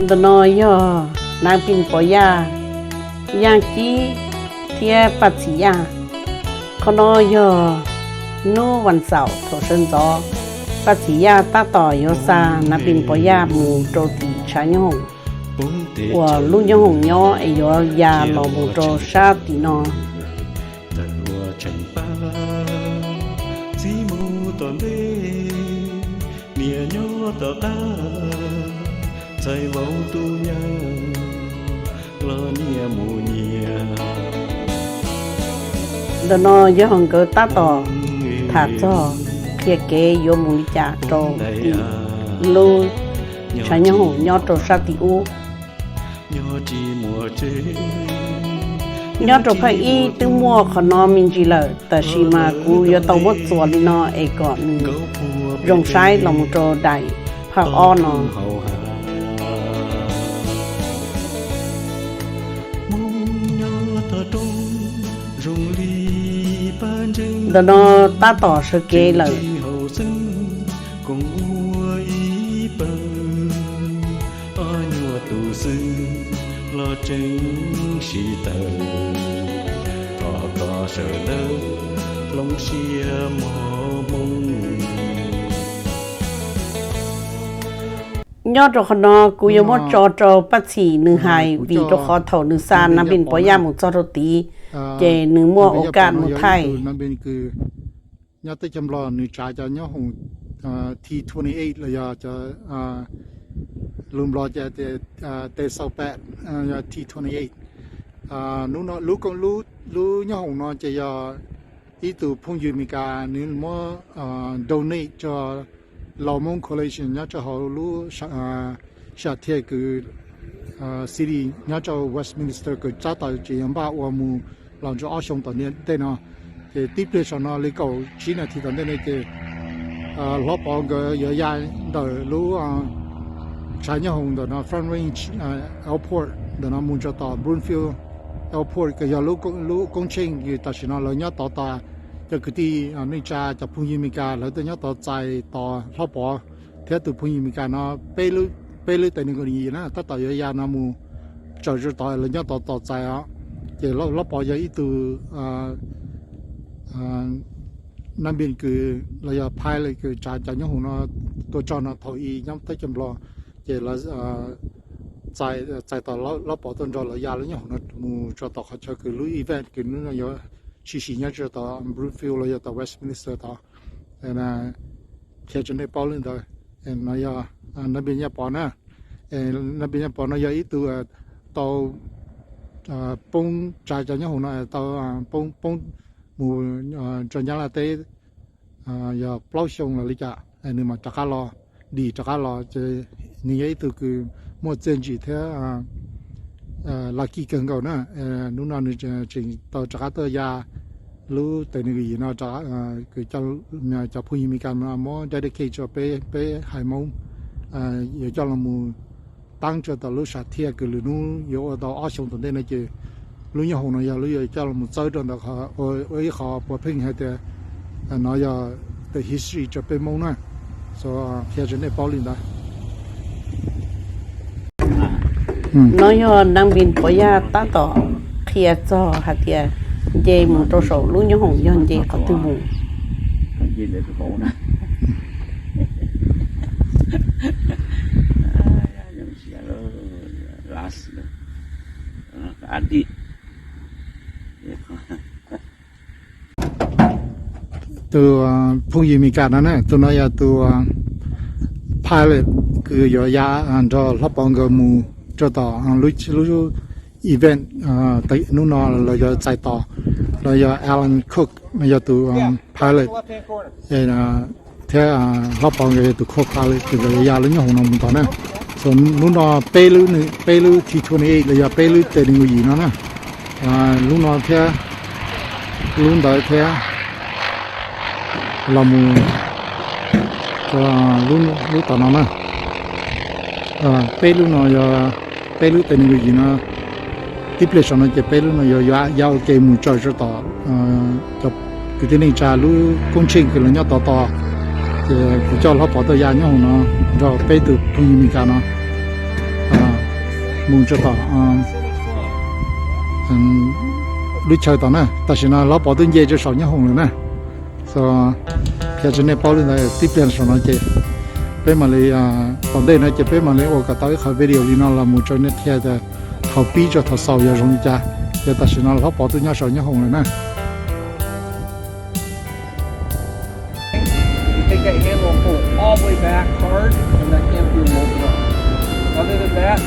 đợt nói yo nàng pin bỏ ya yang chi thia bát chỉ yaเขาnói yo nôวันเสาร์thổ sinh gió bát chỉ ya ta tỏ yo sa nàng pin bỏ ya mù trâu tì trái nhung của lu nhung nhỏ ấy yo ya lò mù trâu sa tì nó sai vau tu nha lo nia mu nia đợt nó giờ hằng cỡ ta tỏ thả cho kia kế yo mùi chả trâu thì lu trái nhau hổ nhau trâu sa tì u nhau trâu phải y từ mua khó nó mình chỉ là ta chỉ mà cú yo tàu mất xóa đi nó ấy còn rong sai lòng trâu đại phật o nó đó nó ta tỏ sự kế lời nhớ cho nó cú yêu mất cho bắt chỉ nửa hai vì cho khó thầu nửa xa nằm bên bỏ ra một cho tí để nửa mua ô cạn một thay nhớ tới chăm lo nửa trái cho nhớ hồng T-28 là giờ cho lùm lo cho T-28 T-28 nó lú con lú nhớ hồng nó cho giờ ý tụ phong dư mình cả nếu mua donate cho Lao Hmong Coalition nhớ cho họ lú sát thiệt cứ city nhớ cho Westminster cứ trả tài chỉ em ba và mu làm cho ở sông tận này tên nó thì tiếp theo sau nó lấy cầu chỉ là thì tận đây thì lóp bỏ cái giờ dài đời lú trái nhớ hồng đời nó Front Range Airport đời nó muốn cho tàu Broomfield Airport cái giờ lú công trình thì ta chỉ nó lấy nhớ tàu ta cho cái tí nơi cha cho phun yi mika lấy tới nhớ tàu chạy tàu lóp bỏ theo từ phun yi mika nó bê lư tại những cái gì đó tất tàu giờ dài nó mua chờ cho tàu lấy nhớ tàu chạy á thì lóp bỏ giờ ít từ nam biên cứ là giờ phai lại cứ trả nhớ hùng nó tôi cho nó thổi y nhóm tới chăm lo thì là chạy tàu lóp bỏ tuần rồi là giờ lấy nhớ hùng nó mua cho tàu họ cho cứ lối event cứ nó giờ chỉ nhớ cho tàu Broomfield là giờ tàu Westminster tàu là theo chân đây bao lên rồi nó giờ nam biên nhà bỏ nè nam biên nhà bỏ nó giờ ít từ tàu bông trái cho nhớ hùng nó tàu bông mùa cho nhớ là tết giờ plau sông là lý cả nên mà chắc lo đi chắc lo chơi như vậy từ cứ một chân chỉ thế là kỳ cần cầu nữa lúc nào nữa chỉ tàu chắc tàu ya lúc tại nơi gì nó chắc cứ cho phụ huynh mình cần mà muốn dedicate cho bé Hải Mông giờ cho là mùa tăng cho tàu lúc sát thiệt cứ lúc nó ở tàu ở sông tận đây này chứ lúc như hôm nay lúc giờ cho là một số trong đó họ ở họ bỏ phim hay là nói giờ the history cho bên mông nè, so theo chân này bao nhiêu đó. nói giờ đang bin bỏ ra ta tỏ kia cho hạt kia dây một trâu sầu lúc như hồng dân dây có tư mù gì để cái bộ nè last adi từ phong yi mi cả đó nè tôi nói là từ pilot cứ giờ ya cho lắp bằng cái mù cho tàu lúc event tại lúc nó là giờ chạy tàu là giờ Alan Cook là giờ từ pilot là theo lắp bằng cái từ Cook pilot từ giờ ya lúc nhau nó muốn tàu nè so lúc nó pay lư T-28 là giờ pay lư từ người gì nó nè lúc nó theo lúc đó theo là mù lúc tao nói nè pê lúc nào giờ pê lúc tên người gì nó tiếp lên sau nó chỉ bé luôn nó giao cái mùi trời cho tỏ cho cái tên này trả lu công trình cái là nhau tỏ thì cho nó bỏ tới nhà nhau nó rồi bé từ trong mình cả nó mùi cho tỏ lúc chơi tỏ nè ta chỉ nó bỏ tới nhà cho sáu nhau hồng nữa nè so cái chuyện này bao lên là tiếp lên sau nó chỉ bé mà lấy còn đây nó chỉ bé mà lấy ô cả tới khởi video đi nó là mùi trời này theo thì thầu pi cho thầu sau giờ dùng cha giờ ta chỉ nói là bỏ từ nhau sáu nhau hồng rồi nè. Take that handle and pull it all the way back hard, and that camphor will open up. Other than that,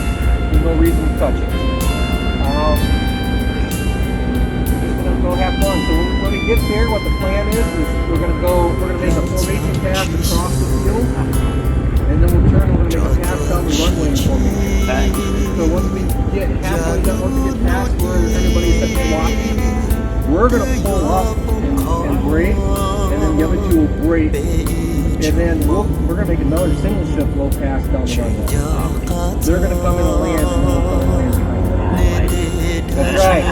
there's no reason to touch it. Just gonna go have fun. So when we get there, what the plan is we're gonna make a formation pass across the field, and then we'll turn and we're gonna make a pass down the runway in formation. So once we get halfway done, once we get past where everybody's blocking, we're gonna pull up and brake, and then the other two will brake, and then we're gonna make another single shift low pass down the runway. They're gonna come in and land, and then we'll come and land behind them. That's right.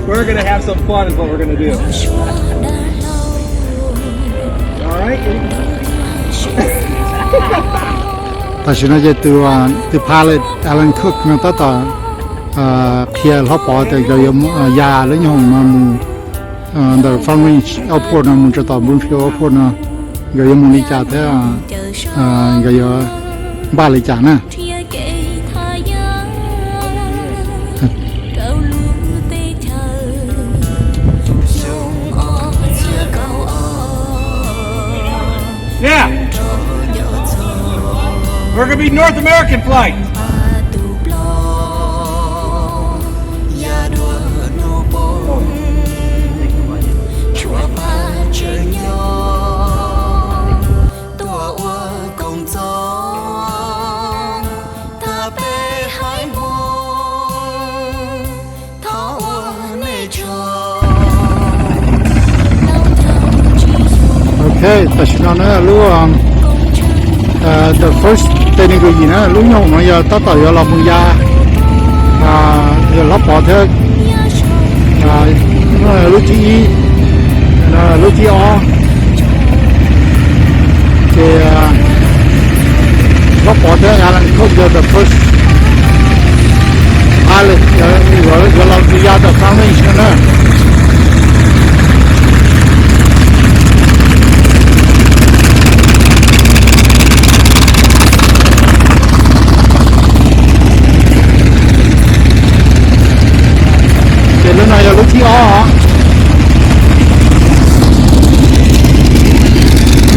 We're gonna have some fun, is what we're gonna do. All right. Ta chỉ nói từ pilot Alan Cook nó tới tờ kia họ bỏ từ cái nhà lấy nhau mà the farm range airport nó muốn cho tàu Bloomfield airport nó cái muốn đi trả thế cái ba lấy trả nè. Yeah. We're gonna be North American flight. Okay, ta chỉ nói là luôn the first tên này cái gì nữa lúc nhau mà giờ ta tới giờ làm một gia giờ lắp bỏ thế lúc chỉ lúc chỉ o thì lắp bỏ thế là không giờ the first pilot giờ làm một gia the foundation nữa. Lúc này là lúc thi o hả?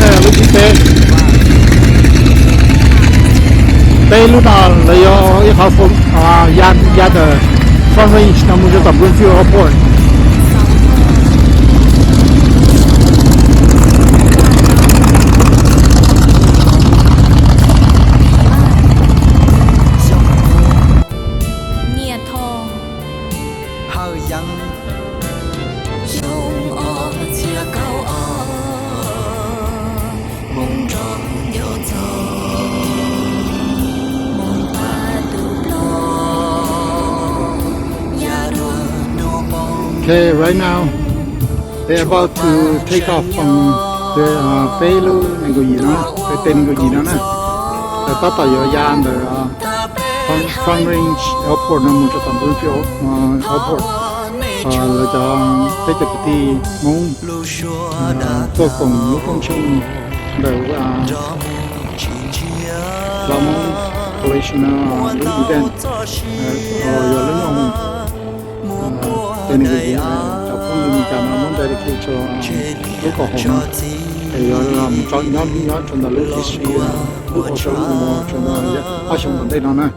Đây là lúc thi T. T lúc nào là do cái khảo phụng ra từ front range nó muốn cho tập Bloomfield airport. Okay, right now they're about to take off from the Pelu này cái gì đó, cái tên cái gì đó nè. Để bắt đầu giờ gian để front range airport nó muốn cho tầm Bloomfield airport. Là cho cái ti mong tôi cùng lúc công trình để làm Corolado lúc event rồi lúc nhau tên người gì cho không mình cảm ơn đại diện cho lúc có hồng thì làm cho nhóm trong đó lúc history lúc có số trong đó ở trong đây nó nè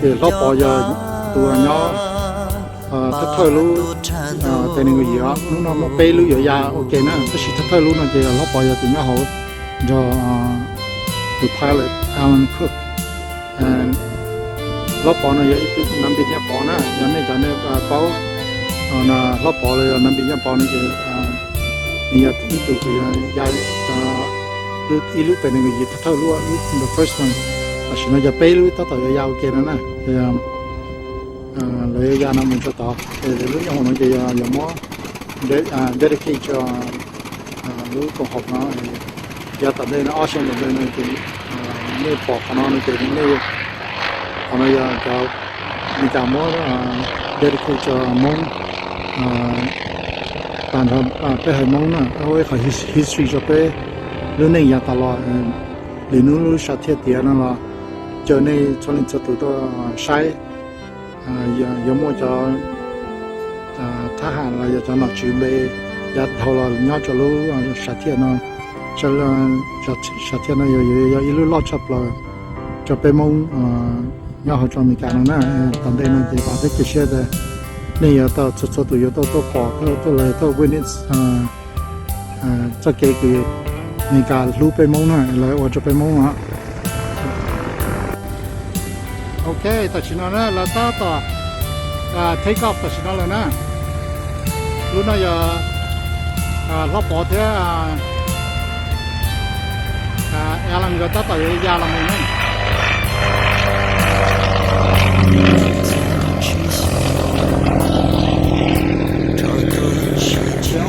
thì lúc bao giờ tụi nhỏ thất thời lúc tên người gì đó lúc nó một bê lúc giờ ya ok nè tất nhiên thất thời lúc nó chỉ là lúc bao giờ tụi nhỏ hậu cho the pilot Alan Cook lúc bao nó giờ nằm bên nhà bao nè cho nên bao nó lót bỏ rồi nằm bên nhà bao nó chỉ nhiều ít tuổi thì dài lúc ít lúc tên người gì thâu luôn lúc the first one ta chỉ nói giờ bé lúc ta tao giờ kia nữa nè thì lấy giờ nó mình cho tao thì lúc nhau nó giờ giờ mó để dedicate cho lúc còn học nó giờ tao đây nó awesome rồi đây thì nơi bỏ nó thì nơi còn bây giờ cho mình cảm mó dedicate cho Hmong bạn học bé Hmong nè ôi khỏi history cho bé lúc này giờ tao lo để nó sát thiệt tiền nó là cho nên cho tụi tôi sai giờ mua cho thà hàng là giờ cho nó chuẩn bị giờ thầu là nhau cho lúc sát thiệt nó cho sát thiệt nó giờ lúc lo chập là cho bé mông nhau họ cho mình cả nó nè tận đây nó chỉ bảo cái xe đấy nên giờ tao cho tụi tôi bỏ tôi lại tôi quên đi cho cái mình cả lúc bé mông này lại ở cho bé mông á ok ta chỉ nói là ta take off ta chỉ nói là nè lúc này giờ lót bỏ thế làm người ta tới nhà làm mình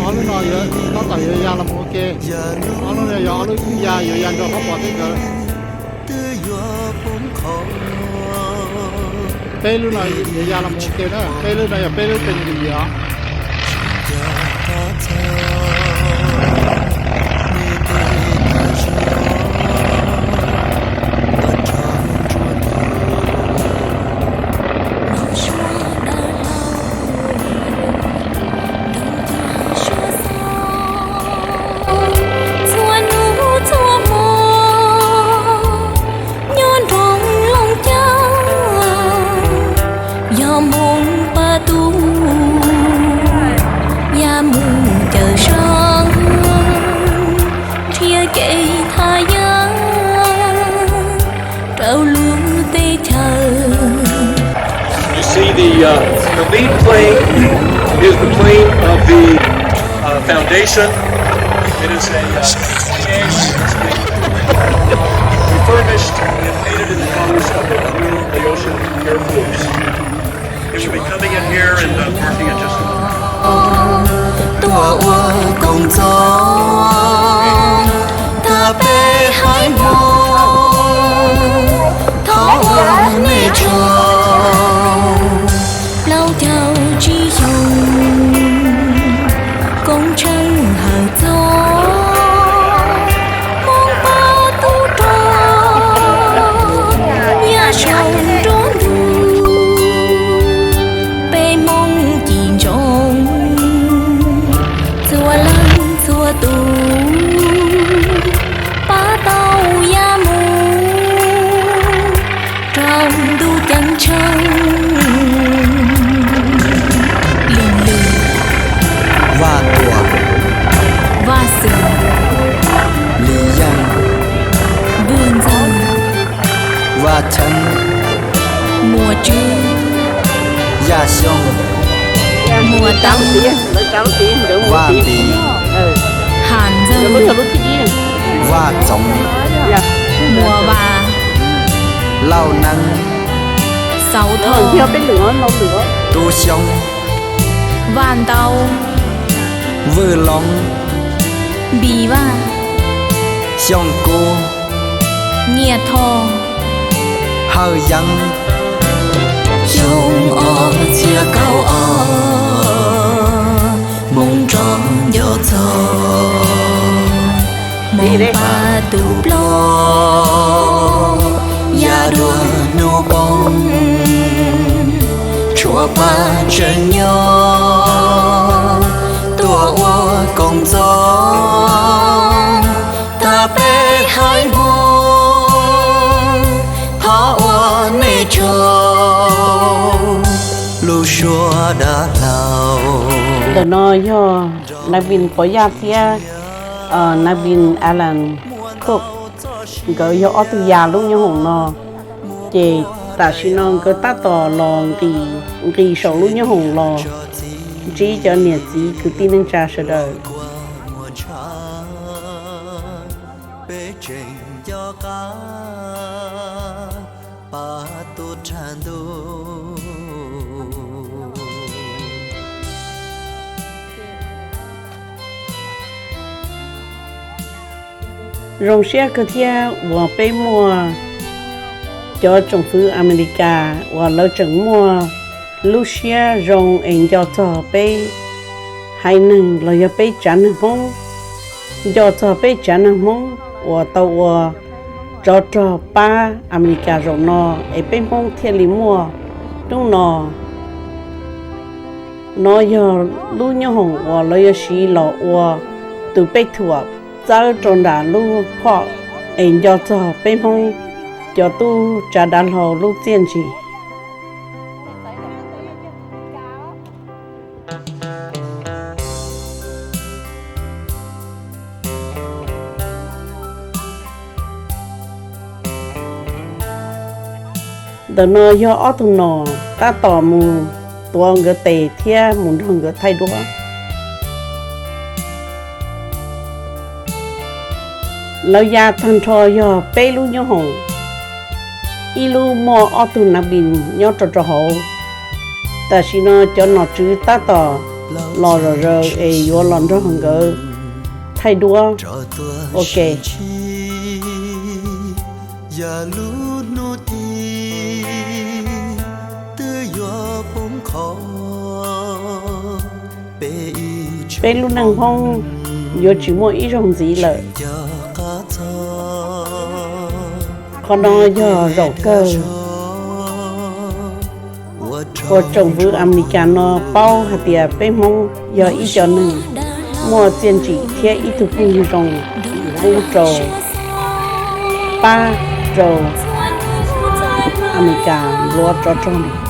ở lúc này giờ ta tới nhà làm ok ở lúc này giờ ở lúc nhà cho lót bỏ thế rồi bé lúc này giờ làm ok đó bé lúc này bé lúc tình gì vậy The lead plane is the plane of the foundation. It is a T-28 refurbished and painted in the colors of the Blue Ocean Air Force. It will be coming in here and parking in just a mùa trưa gia sông mùa tắm và bì hàn dâng và trống mùa bà lau nắng sáu thơ tu sông vàn tàu vừa lòng bì va sông cô nhẹ thò hơi dân sông ở chia cao ở mong tròn gió thơ mong ba tụ lo ya đua nô bông chúa ba chân nhau tua ô công gió ta bé hai buông họ ô nê trâu lu xua đã lao để nó do nà bin có gia thia nà bin Alan Cook cái do ở tu già luôn như hồng nó chỉ ta xin nó cái ta tỏ lòng kỳ sầu luôn như hồng lo chỉ cho nhiệt gì cứ tin nên trả sẽ đời bế trình cho cá tràn đô rong xe cơ thia và bê mua cho政府 America và lâu chẳng mua lúc xe rong anh cho bê hai nâng là do bê chán Hmong cho bê chán Hmong và tàu và cho ba America rong nó ở bê Hmong thiên lý mua đúng nó do lúc nhau hồng và lo do xí lọ và từ bê thuộc giờ trong đã lúc họ anh cho bê Hmong cho tu trả đàn hồ lúc tiên chỉ đó nó do ở thùng nọ ta tỏ mù tua người tề thia muốn thằng người thay đũa lâu ya thằng trò do bê lu nhau hồng ilu mua ở thùng nạp bình nhau trò hậu ta xin nó cho nó chứ ta tỏ lò rồi ấy vô lần cho hằng người thay đũa ok bê lu năng phong vô chỉ mua ít rồng gì lợi còn nó do rổ cơ của trồng vứ Americano bao hạt tiệp bê mong do ít cho nâng mua tiền chỉ thiết ít thực phụ rồng vũ trầu ba trầu America lúa cho trồng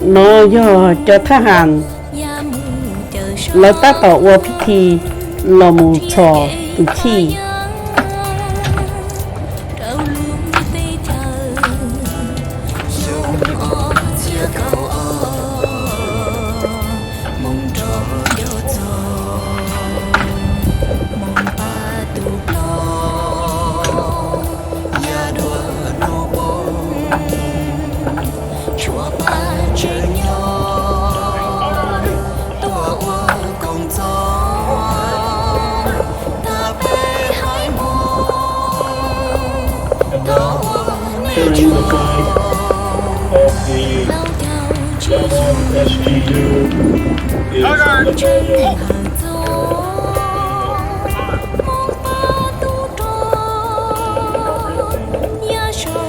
nó do cho tha hàn là ta tỏ quaพิธีlà một trò từ thi carrying the flag of the Congressional SGU is Nathaniel.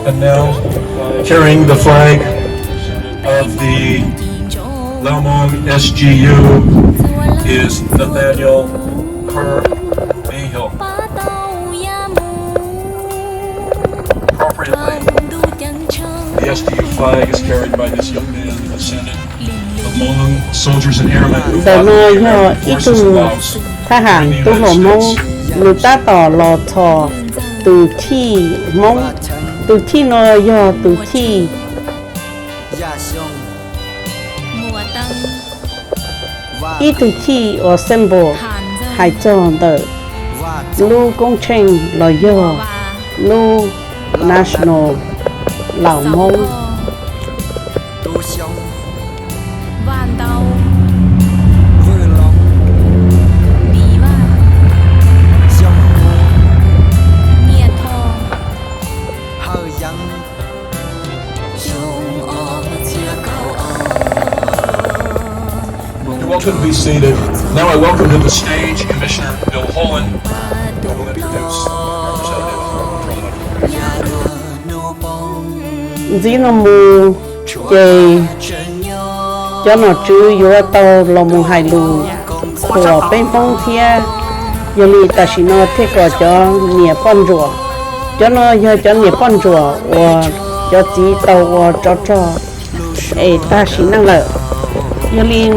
And now, carrying the flag of the Hmong SGU is Nathaniel Kerr. Appropriately, the SDU flag is carried by this young man, a descendant of Hmong soldiers and airmen who fought in the American forces in Laos tha hàn in the tu hồ United mông States. người ta tỏ lò thò từ thi mông từ thi nó do từ thi ít từ thi ở symbol hai tròn tờ lu công trình là do lu national lão mông Hãy subscribe cho kênh Ghiền Mì Gõ để không bỏ lỡ all could be seated. Now I welcome to the stage Commissioner Bill Holland, who will introduce Representative Corolado. dĩ nó mù chè cho nó chứ yếu tàu là mù hải lù của bên phong thia giờ mi ta chỉ nó thế có cho nhẹ con rùa cho nó giờ cho nhẹ con rùa và cho chỉ tàu và cho ấy ta chỉ năng lợi giờ li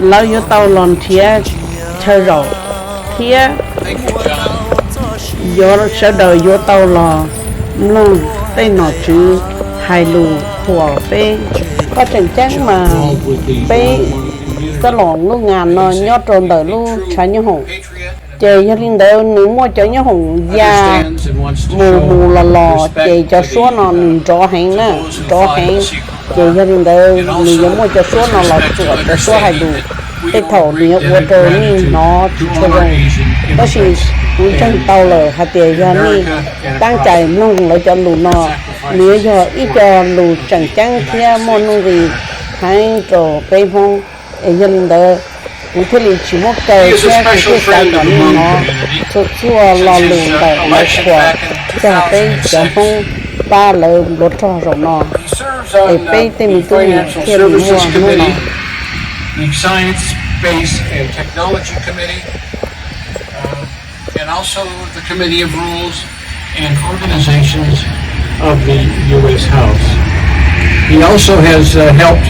lâu yếu tàu lon thia chơi rồi thia giờ sau đầu yếu tàu là luôn tên nó chứ hai lù của bé có chẳng chắc mà bé cái lon lúc ngàn nó nhót tròn đời lúc trái như hồng chơi cho linh đời nếu mua cho như hồng da mù lò chơi cho số nó rõ hành nè rõ hành chơi cho linh đời nếu mua cho số nó là chuột cho số hai lù cái thầu nếu qua trời ni nó cho rồi có gì cũng chân tàu lời hạt tiền cho ni đang chạy nung lại cho lù nó nếu giờ ít cho lù chẳng chẳng kia món nung gì hay cho cây phong ở dân đó cũng thế là chỉ một cây xe cái sai của nó cho chua lò lù tại nó của cho cây chẳng phong ba lời lót cho rồi nó để cây tìm tôi kia mua mua nó The Science, Space, and Technology Committee, and also the Committee of Rules and Organizations of the U.S. House. He also has helped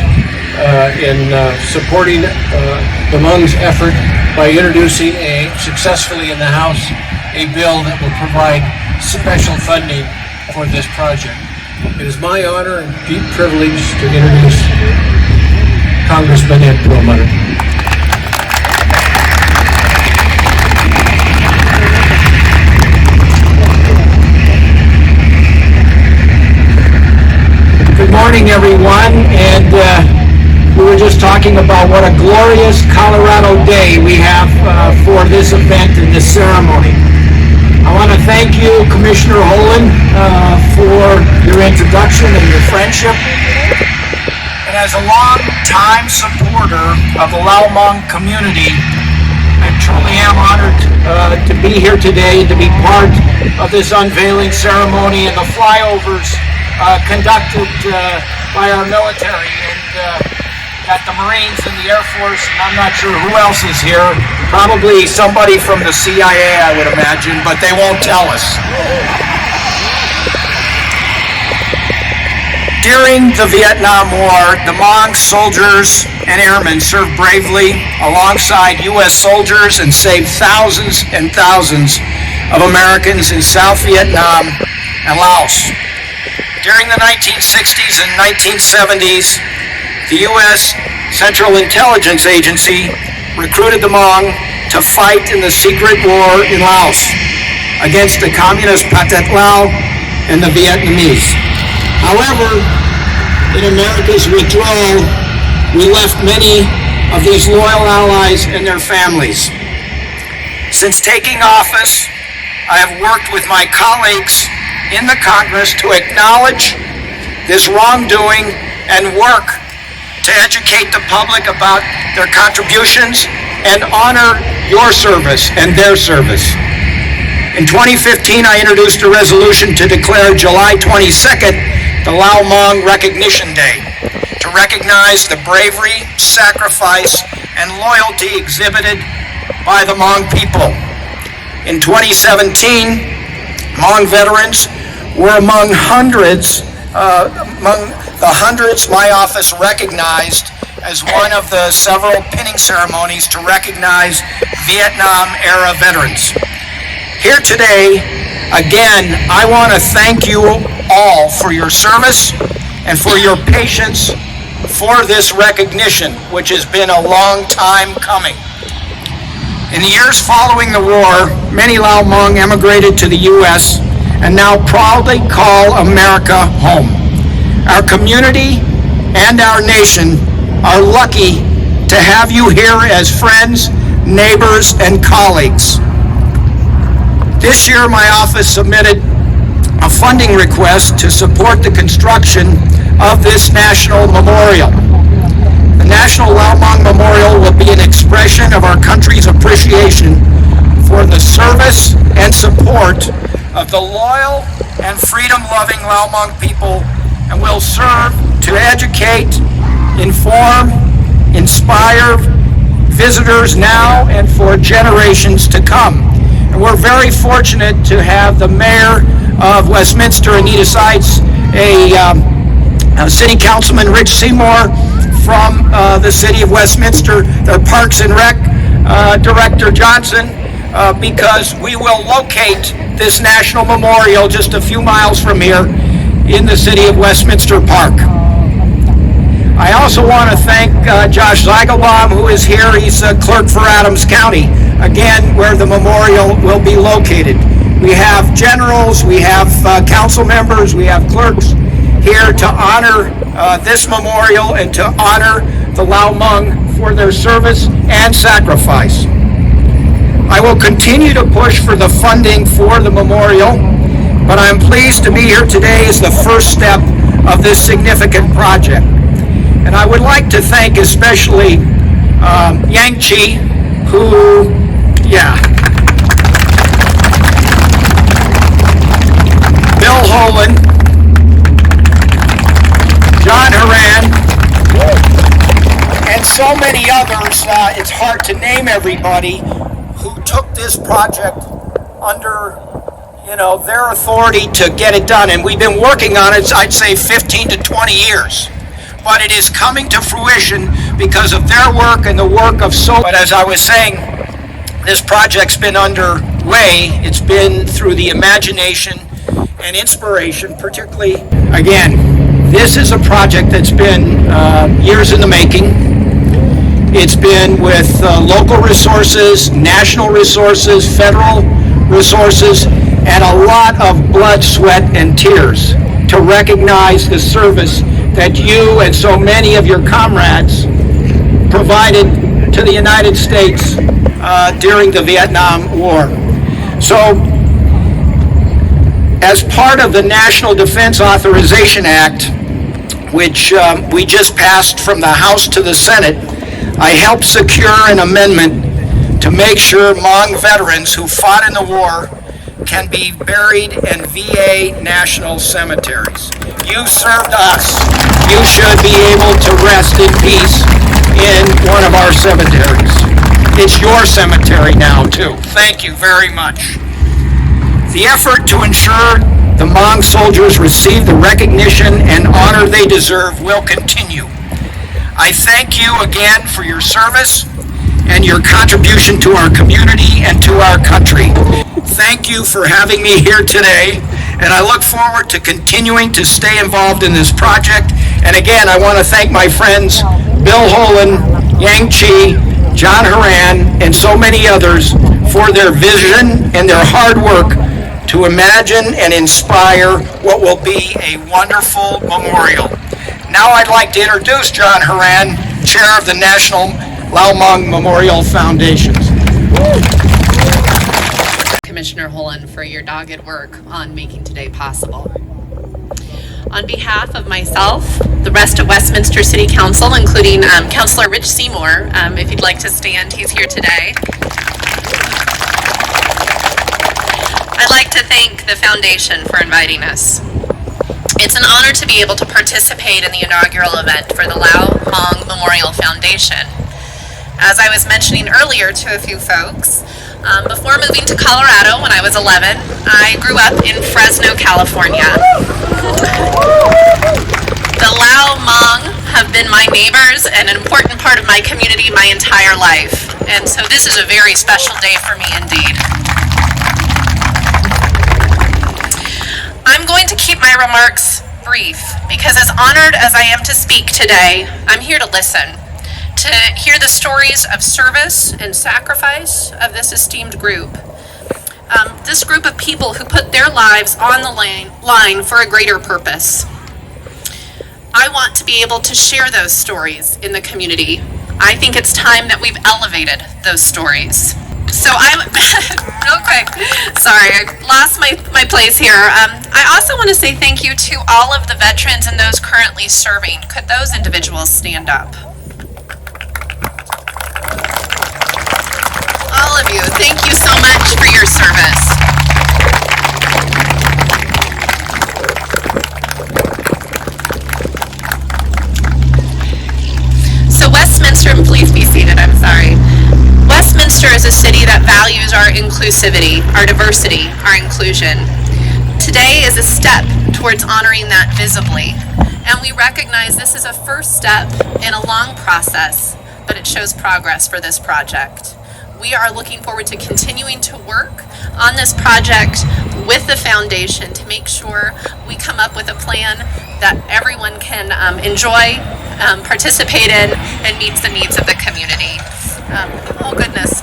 in supporting the Hmong's effort by introducing successfully in the House a bill that will provide special funding for this project. It is my honor and deep privilege to introduce Congressman Ed Perlmutter. Good morning, everyone, and we were just talking about what a glorious Colorado day we have for this event and this ceremony. I want to thank you, Commissioner Holland, for your introduction and your friendship. And as a long-time supporter of the Hmong community, I truly am honored to be here today, to be part of this unveiling ceremony and the flyovers conducted by our military. And got the Marines and the Air Force, and I'm not sure who else is here. Probably somebody from the CIA, I would imagine, but they won't tell us. During the Vietnam War, the Hmong soldiers and airmen served bravely alongside U.S. soldiers and saved thousands and thousands of Americans in South Vietnam and Laos. During the 1960s and 1970s, the U.S. Central Intelligence Agency recruited the Hmong to fight in the secret war in Laos against the communist Pathet Lao and the Vietnamese. However, in America's withdrawal, we left many of these loyal allies and their families. Since taking office, I have worked with my colleagues in the Congress to acknowledge this wrongdoing and work to educate the public about their contributions and honor your service and their service. In 2015, I introduced a resolution to declare July 22nd the Lao Hmong Recognition Day, to recognize the bravery, sacrifice, and loyalty exhibited by the Hmong people. In 2017, Hmong veterans were among the hundreds my office recognized as one of the several pinning ceremonies to recognize Vietnam-era veterans. Here today, again, I want to thank you all for your service and for your patience for this recognition, which has been a long time coming. In the years following the war, many Lao Hmong emigrated to the U.S. and now proudly call America home. Our community and our nation are lucky to have you here as friends, neighbors, and colleagues. This year, my office submitted a funding request to support the construction of this national memorial. The National Lao Hmong Memorial will be an expression of our country's appreciation for the service and support of the loyal and freedom-loving Lao Hmong people, and will serve to educate, inform, inspire visitors now and for generations to come. And we're very fortunate to have the Mayor of Westminster, Anita Seitz, City Councilman Rich Seymour from the City of Westminster, their Parks and Rec Director Johnson, because we will locate this national memorial just a few miles from here in the City of Westminster Park. I also want to thank Josh Zeigelbaum, who is here. He's a clerk for Adams County, again, where the memorial will be located. We have generals, we have council members, we have clerks here to honor this memorial and to honor the Lao Hmong for their service and sacrifice. I will continue to push for the funding for the memorial, but I'm pleased to be here today as the first step of this significant project. And I would like to thank especially Yang Chi, who, Bill Holan, John Haran, and so many others. It's hard to name everybody who took this project under, their authority to get it done. And we've been working on it, I'd say 15 to 20 years. But it is coming to fruition because of their work and the work of But as I was saying, this project's been underway. It's been through the imagination and inspiration, particularly, again, this is a project that's been years in the making. It's been with local resources, national resources, federal resources, and a lot of blood, sweat, and tears to recognize the service that you and so many of your comrades provided to the United States during the Vietnam War. So, as part of the National Defense Authorization Act, which we just passed from the House to the Senate, I helped secure an amendment to make sure Hmong veterans who fought in the war can be buried in VA national cemeteries. You served us. You should be able to rest in peace in one of our cemeteries. It's your cemetery now, too. Thank you very much. The effort to ensure the Hmong soldiers receive the recognition and honor they deserve will continue. I thank you again for your service and your contribution to our community and to our country. Thank you for having me here today, and I look forward to continuing to stay involved in this project. And again, I want to thank my friends Bill Holan, Yang Chi, John Haran, and so many others for their vision and their hard work to imagine and inspire what will be a wonderful memorial. Now I'd like to introduce John Haran, Chair of the National Lao Hmong Memorial Foundations. Commissioner Holan, for your dogged work on making today possible. On behalf of myself, the rest of Westminster City Council, including Councilor Rich Seymour, if you'd like to stand, he's here today. I'd like to thank the foundation for inviting us. It's an honor to be able to participate in the inaugural event for the Lao Hmong Memorial Foundation. As I was mentioning earlier to a few folks, before moving to Colorado when I was 11, I grew up in Fresno, California. The Lao Hmong have been my neighbors and an important part of my community my entire life. And so this is a very special day for me indeed. I'm going to keep my remarks brief because as honored as I am to speak today, I'm here to listen, to hear the stories of service and sacrifice of this esteemed group. This group of people who put their lives on the line for a greater purpose. I want to be able to share those stories in the community. I think it's time that we've elevated those stories. So real quick, sorry, I lost my place here. I also want to say thank you to all of the veterans and those currently serving. Could those individuals stand up? Thank you so much for your service. So Westminster, and please be seated, I'm sorry. Westminster is a city that values our inclusivity, our diversity, our inclusion. Today is a step towards honoring that visibly, and we recognize this is a first step in a long process, but it shows progress for this project. We are looking forward to continuing to work on this project with the foundation to make sure we come up with a plan that everyone can enjoy, participate in, and meets the needs of the community. Oh goodness.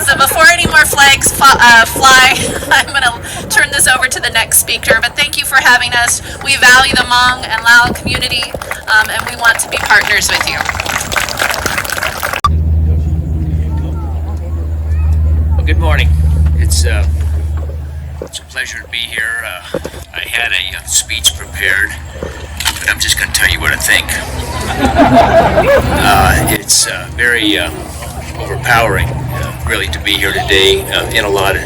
So before any more flags fly, I'm going to turn this over to the next speaker. But thank you for having us. We value the Hmong and Lao community, and we want to be partners with you. Well, good morning. It's a pleasure to be here. I had a speech prepared, but I'm just going to tell you what I think. It's very overpowering, really, to be here today in a lot of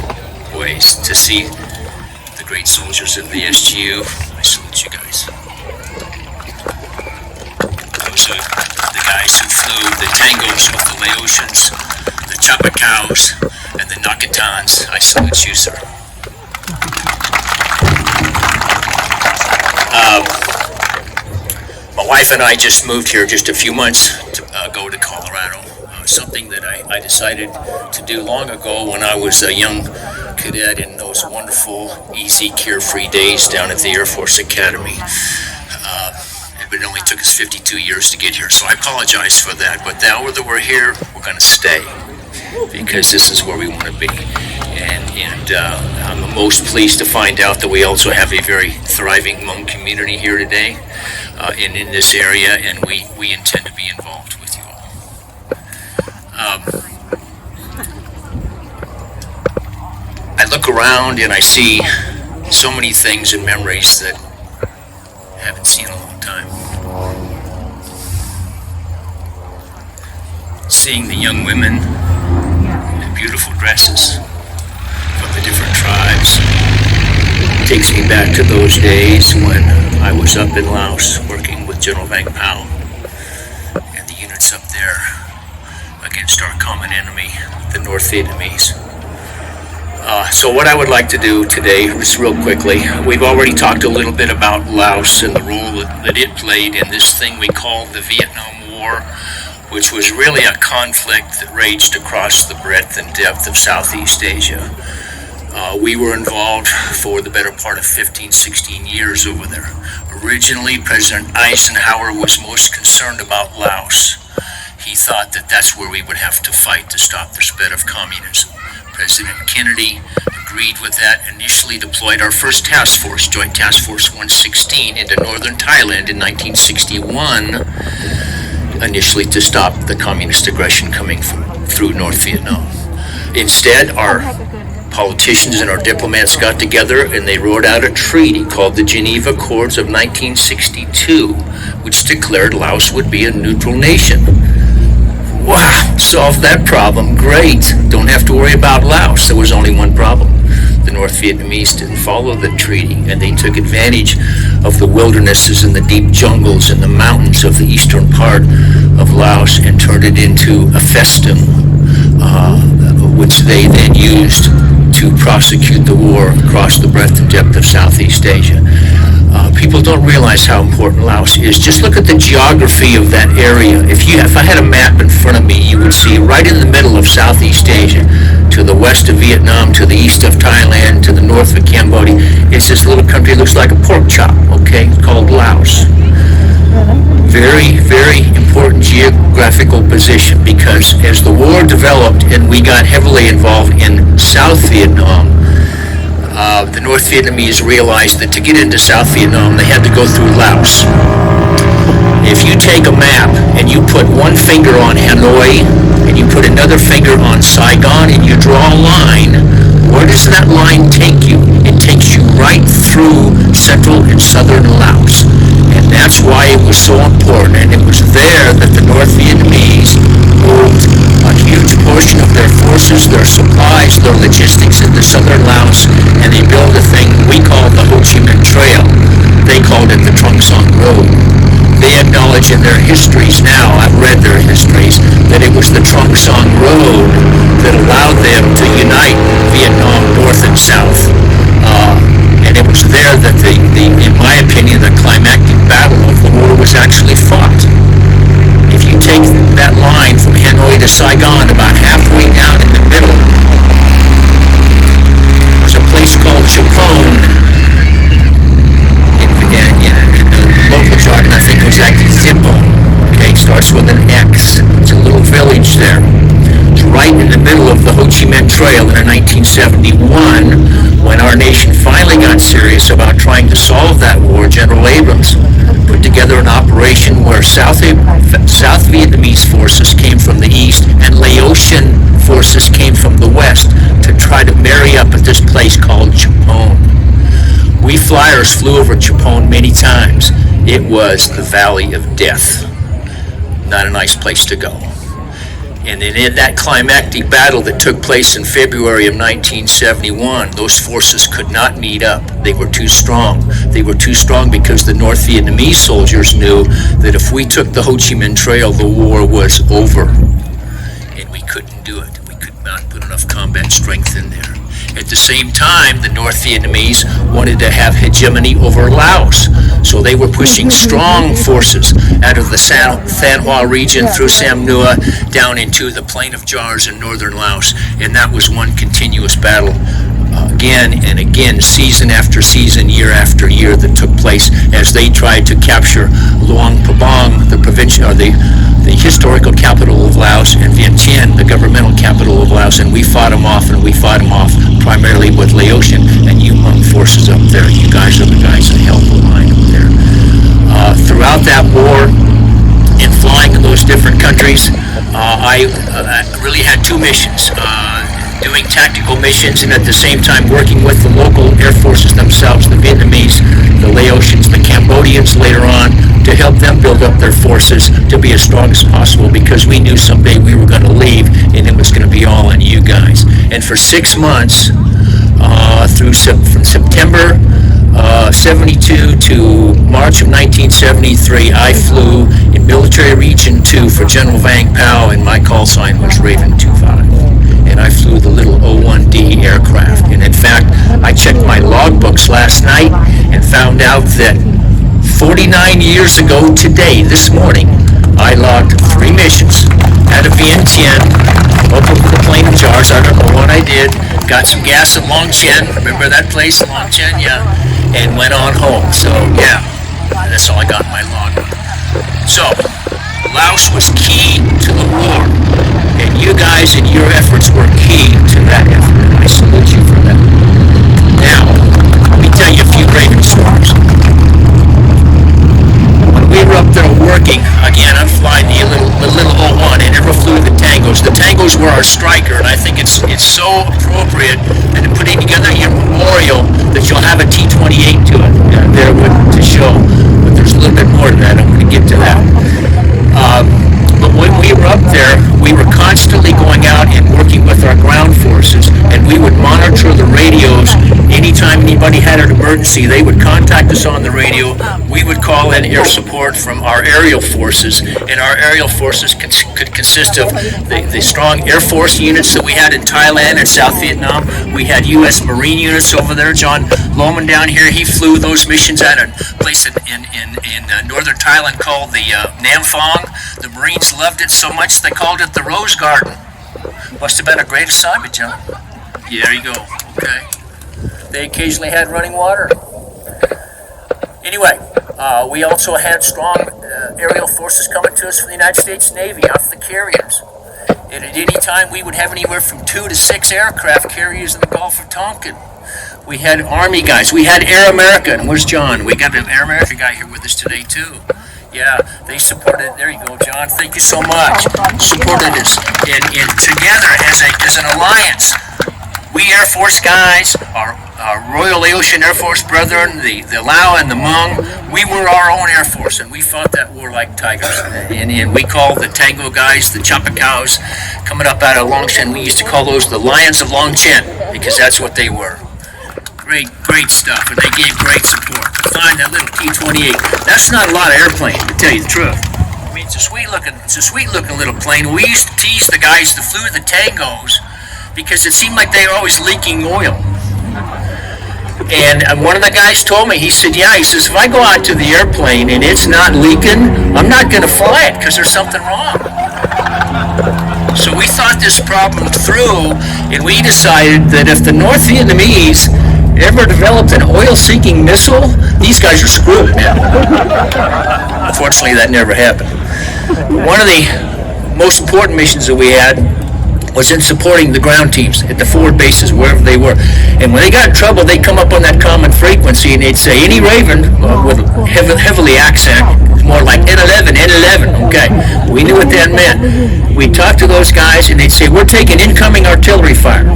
ways. To see the great soldiers of the SGU, I salute you guys. Those are the guys who flew the Tangos of the Laotians, the Chapacaos, and the Nakatans. I salute you, sir. My wife and I just moved here just a few months ago to Colorado. Something that I decided to do long ago when I was a young cadet in those wonderful, easy, carefree days down at the Air Force Academy. It only took us 52 years to get here, so I apologize for that. But now that we're here, we're going to stay, because this is where we want to be. And I'm most pleased to find out that we also have a very thriving Hmong community here today in this area, and we intend to be involved with you all. I look around and I see so many things and memories that I haven't seen in a long time. Seeing the young women in beautiful dresses from the different tribes takes me back to those days when I was up in Laos working with General Vang Pao and the units up there against our common enemy, the North Vietnamese. So what I would like to do today, just real quickly, we've already talked a little bit about Laos and the role that it played in this thing we call the Vietnam War, which was really a conflict that raged across the breadth and depth of Southeast Asia. We were involved for the better part of 15, 16 years over there. Originally, President Eisenhower was most concerned about Laos. He thought that that's where we would have to fight to stop the spread of communism. President Kennedy agreed with that, initially deployed our first task force, Joint Task Force 116, into northern Thailand in 1961, initially to stop the communist aggression coming through North Vietnam. Instead, our politicians and our diplomats got together and they wrote out a treaty called the Geneva Accords of 1962, which declared Laos would be a neutral nation. Wow, solved that problem, great. Don't have to worry about Laos. There was only one problem. The North Vietnamese didn't follow the treaty, and they took advantage of the wildernesses and the deep jungles and the mountains of the eastern part of Laos and turned it into a festum, which they then used to prosecute the war across the breadth and depth of Southeast Asia. People don't realize how important Laos is. Just look at the geography of that area. If I had a map in front of me, you would see right in the middle of Southeast Asia, to the west of Vietnam, to the east of Thailand, to the north of Cambodia, it's this little country that looks like a pork chop, okay, called Laos. Very, very important geographical position, because as the war developed and we got heavily involved in South Vietnam, the North Vietnamese realized that to get into South Vietnam, they had to go through Laos. If you take a map and you put one finger on Hanoi and you put another finger on Saigon and you draw a line, where does that line take you? It takes you right through central and southern Laos. And that's why it was so important. And it was there that the North Vietnamese moved a huge portion portion of their forces, their supplies, their logistics into southern Laos, and they built a thing we call the Ho Chi Minh Trail. They called it the Trong Son Road. They acknowledge in their histories now, I've read their histories, that it was the Trong Son Road that allowed them to unite Vietnam North and South. And it was there that in my opinion, the climactic battle of the war was actually fought. If you take that line from Hanoi to Saigon, about halfway down in the middle, there's a place called Chapone. In the local jargon, I think it was actually Zimbone. Okay, starts with an X. It's a little village there. It's right in the middle of the Ho Chi Minh Trail in 1971, when our nation finally got serious about trying to solve that war. General Abrams put together an operation where South Vietnamese forces came from the east and Laotian forces came from the west to try to marry up at this place called Chapone. We flyers flew over Chapone many times. It was the Valley of Death. Not a nice place to go. And then in that climactic battle that took place in February of 1971, those forces could not meet up. They were too strong. They were too strong because the North Vietnamese soldiers knew that if we took the Ho Chi Minh Trail, the war was over. And we couldn't do it. We could not put enough combat strength in there. At the same time, the North Vietnamese wanted to have hegemony over Laos. So they were pushing strong forces out of the Than Hoa region through Sam Nua down into the Plain of Jars in northern Laos. And that was one continuous battle again and again, season after season, year after year, that took place as they tried to capture Luang Prabang, the provincial, or the historical capital of Laos, and Vientiane, the governmental capital of Laos. And we fought them off, primarily with Laotian and Hmong forces up there. You guys are the guys that held the line up there. Throughout that war, in flying in those different countries, I really had two missions. Doing tactical missions and at the same time working with the local air forces themselves, the Vietnamese, the Laotians, the Cambodians later on, to help them build up their forces to be as strong as possible, because we knew someday we were going to leave and it was going to be all on you guys. And for 6 months, from September 72 to March of 1973, I flew in Military Region 2 for General Vang Pao, and my call sign was Raven 25. And I flew the little O-1D aircraft. And in fact, I checked my logbooks last night and found out that 49 years ago today, this morning, I logged 3 missions out of Vientiane, up over the Plain of Jars. I don't know what I did. Got some gas at Long Chen. Remember that place, Long Chen? Yeah. And went on home. So, yeah, that's all I got in my logbook. So, Laos was key to the war. And you guys and your efforts were key to that effort. And I salute you for that. Now, let me tell you a few Raven stories. When we were up there working, again, I'm flying the little O1. I never flew the Tangos. The Tangos were our striker, and I think it's so appropriate that in putting together your memorial that you'll have a T-28 to it there to show. But there's a little bit more to that. I'm going to get to that. But when we were up there, we were constantly going out and working with our ground forces, and we would monitor the radios. Anytime anybody had an emergency, they would contact us on the radio. We would call in air support from our aerial forces, and our aerial forces could consist of the strong Air Force units that we had in Thailand and South Vietnam. We had U.S. Marine units over there. John Lohman down here, he flew those missions at a place in northern Thailand called the Nam Phong. The Marines loved it so much they called it the Rose Garden. Must have been a great assignment, John. Yeah, there you go. Okay. They occasionally had running water. Anyway, we also had strong aerial forces coming to us from the United States Navy off the carriers. And at any time, we would have anywhere from 2 to 6 aircraft carriers in the Gulf of Tonkin. We had Army guys. We had Air America. And where's John? We got an Air America guy here with us today, too. Yeah, they supported. There you go, John. Thank you so much. Supported us. And together as an alliance, we Air Force guys, our Royal Laotian Air Force brethren, the Lao and the Hmong, we were our own Air Force, and we fought that war like tigers. And we called the Tango guys the Chapacaos coming up out of Longshan. We used to call those the Lions of Longshan because that's what they were. Great stuff, and they gave great support. Find that little T-28. That's not a lot of airplane, to tell you the truth. I mean, it's a sweet looking little plane. We used to tease the guys that flew the Tangos because it seemed like they were always leaking oil. And one of the guys told me, he said, if I go out to the airplane and it's not leaking, I'm not going to fly it because there's something wrong. So we thought this problem through, and we decided that if the North Vietnamese ever developed an oil-seeking missile, these guys are screwed now. Unfortunately, that never happened. One of the most important missions that we had was in supporting the ground teams at the forward bases, wherever they were. And when they got in trouble, they'd come up on that common frequency and they'd say, any Raven, with a heavily accent, more like N11, okay. We knew what that meant. We'd talk to those guys and they'd say, we're taking incoming artillery fire.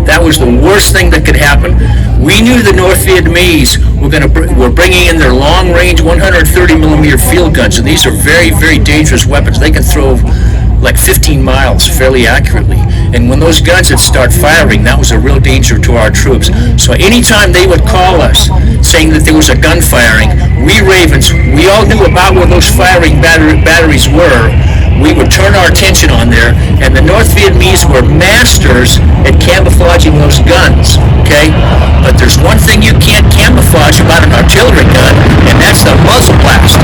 That was the worst thing that could happen. We knew the North Vietnamese were bringing in their long-range 130 millimeter field guns, and these are very, very dangerous weapons. They can throw like 15 miles fairly accurately. And when those guns would start firing, that was a real danger to our troops. So anytime they would call us saying that there was a gun firing, we Ravens, we all knew about where those firing batteries were. We would turn our attention on there, and the North Vietnamese were masters at camouflaging those guns, okay? But there's one thing you can't camouflage about an artillery gun, and that's the muzzle blast.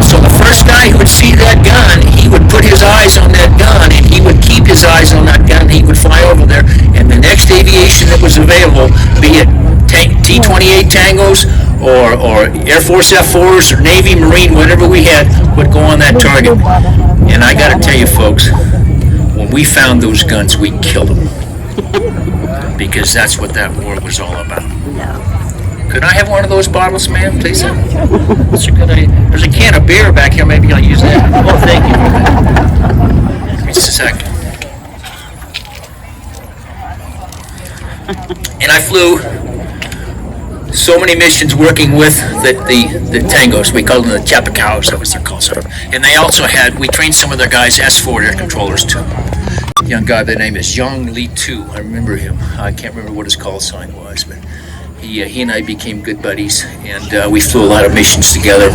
So the first guy who would see that gun, he would put his eyes on that gun, and he would keep his eyes on that gun. He would fly over there, and the next aviation that was available, be it T-28 Tangos or Air Force F-4s or Navy, Marine, whatever we had, would go on that target. And I got to tell you, folks, when we found those guns, we killed them. Because that's what that war was all about. Could I have one of those bottles, ma'am, please? That's a good idea. There's a can of beer back here. Maybe I'll use that. Oh, thank you. Give me just a second. And I flew so many missions working with the Tangos. We called them the Chapacaos. That was their call sign. And they also we trained some of their guys S4 air controllers too. A young guy by the name is Yong Li Tu. I remember him. I can't remember what his call sign was, but he and I became good buddies, and we flew a lot of missions together.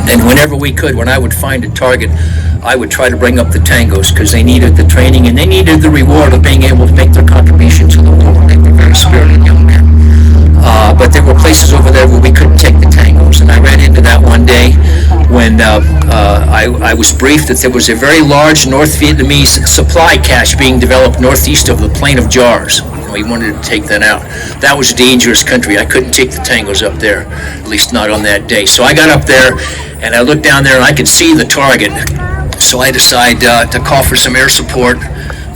And whenever we could, when I would find a target, I would try to bring up the Tangos because they needed the training and they needed the reward of being able to make their contribution to the war. They were very spirited young men. But there were places over there where we couldn't take the Tangos, and I ran into that one day when I was briefed that there was a very large North Vietnamese supply cache being developed northeast of the Plain of Jars. We wanted to take that out. That was a dangerous country. I couldn't take the Tangos up there, at least not on that day. So I got up there, and I looked down there, and I could see the target. So I decided to call for some air support.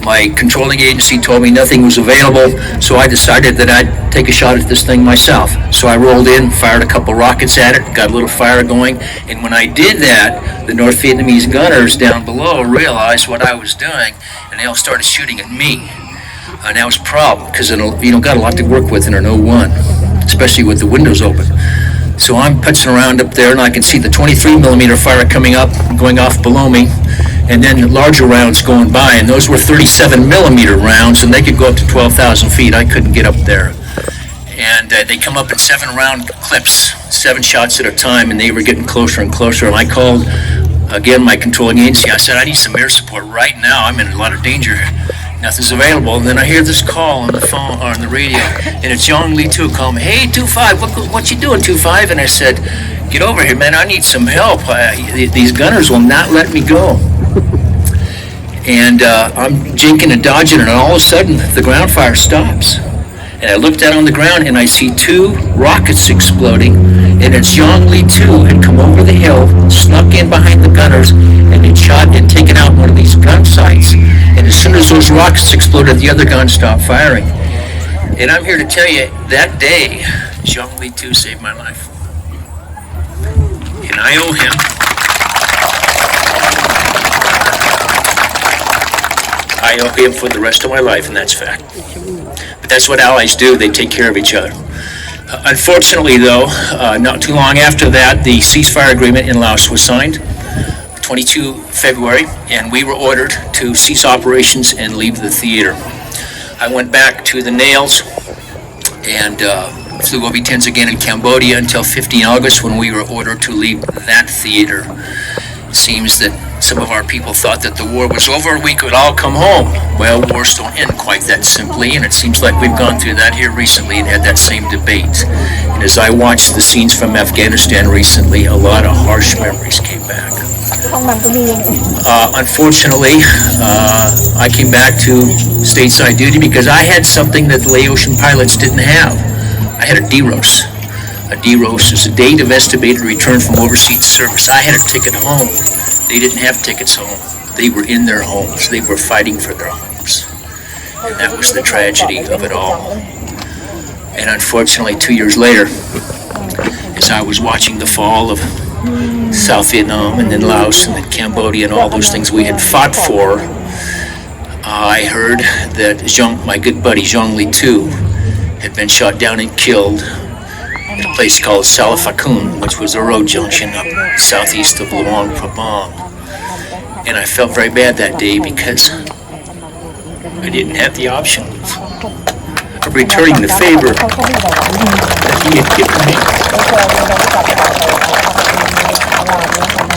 My controlling agency told me nothing was available, so I decided that I'd take a shot at this thing myself. So I rolled in, fired a couple rockets at it, got a little fire going, and when I did that, the North Vietnamese gunners down below realized what I was doing, and they all started shooting at me. And that was a problem, because got a lot to work with in an 01, especially with the windows open. So I'm putzing around up there, and I can see the 23 millimeter fire coming up, going off below me, and then larger rounds going by, and those were 37 millimeter rounds, and they could go up to 12,000 feet. I couldn't get up there. And they come up in 7-round clips, 7 shots at a time, and they were getting closer and closer. And I called, again, my controlling agency. I said, I need some air support right now. I'm in a lot of danger here. Nothing's available. And then I hear this call on the phone or on the radio, and it's Yong Li Tu calling me. Hey, 2-5, what you doing, 2-5? And I said, get over here, man. I need some help. These gunners will not let me go. And I'm jinking and dodging, and all of a sudden, the ground fire stops. And I look down on the ground, and I see 2 rockets exploding, and it's Yong Li Tu had come over the hill, snuck in behind the gunners, and had shot and taken out one of these gun sights. And as soon as those rockets exploded, the other gun stopped firing. And I'm here to tell you, that day, Yong Li Tu saved my life. And I owe him I owe him for the rest of my life, and that's fact. But that's what allies do. They take care of each other. Unfortunately, though, not too long after that, the ceasefire agreement in Laos was signed, 22 February, and we were ordered to cease operations and leave the theater. I went back to the Nails and flew OB-10s again in Cambodia until 15 August when we were ordered to leave that theater. It seems that some of our people thought that the war was over, we could all come home. Well, wars don't end quite that simply, and it seems like we've gone through that here recently and had that same debate. And as I watched the scenes from Afghanistan recently, a lot of harsh memories came back. Unfortunately, I came back to stateside duty because I had something that the Laotian pilots didn't have. I had a DROS. A DROS is a date of estimated return from overseas service. I had a ticket home. They didn't have tickets home. They were in their homes. They were fighting for their homes. And that was the tragedy of it all. And unfortunately, 2 years later, as I was watching the fall of South Vietnam and then Laos and then Cambodia and all those things we had fought for, I heard that my good buddy Zhang Li Tu had been shot down and killed in a place called Salafakun, which was a road junction up southeast of Luang Prabang. And I felt very bad that day because I didn't have the option of returning the favor that he had given me.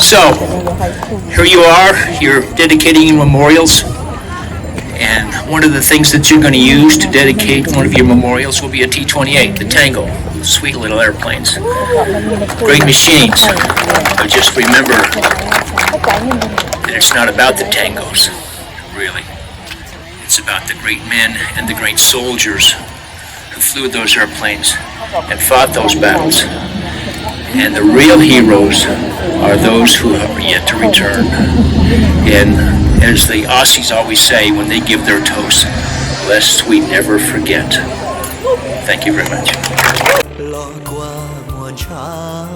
So, here you are, you're dedicating memorials. And one of the things that you're going to use to dedicate one of your memorials will be a T-28, the Tango. Sweet little airplanes. Great machines. But just remember that it's not about the Tangos, really. It's about the great men and the great soldiers who flew those airplanes and fought those battles. And the real heroes are those who are yet to return. And as the Aussies always say when they give their toast, lest we never forget. Thank you very much. Lo qua mùa xa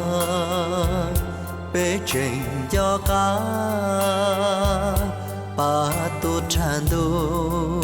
bế trình cho cá ba tu tràn đô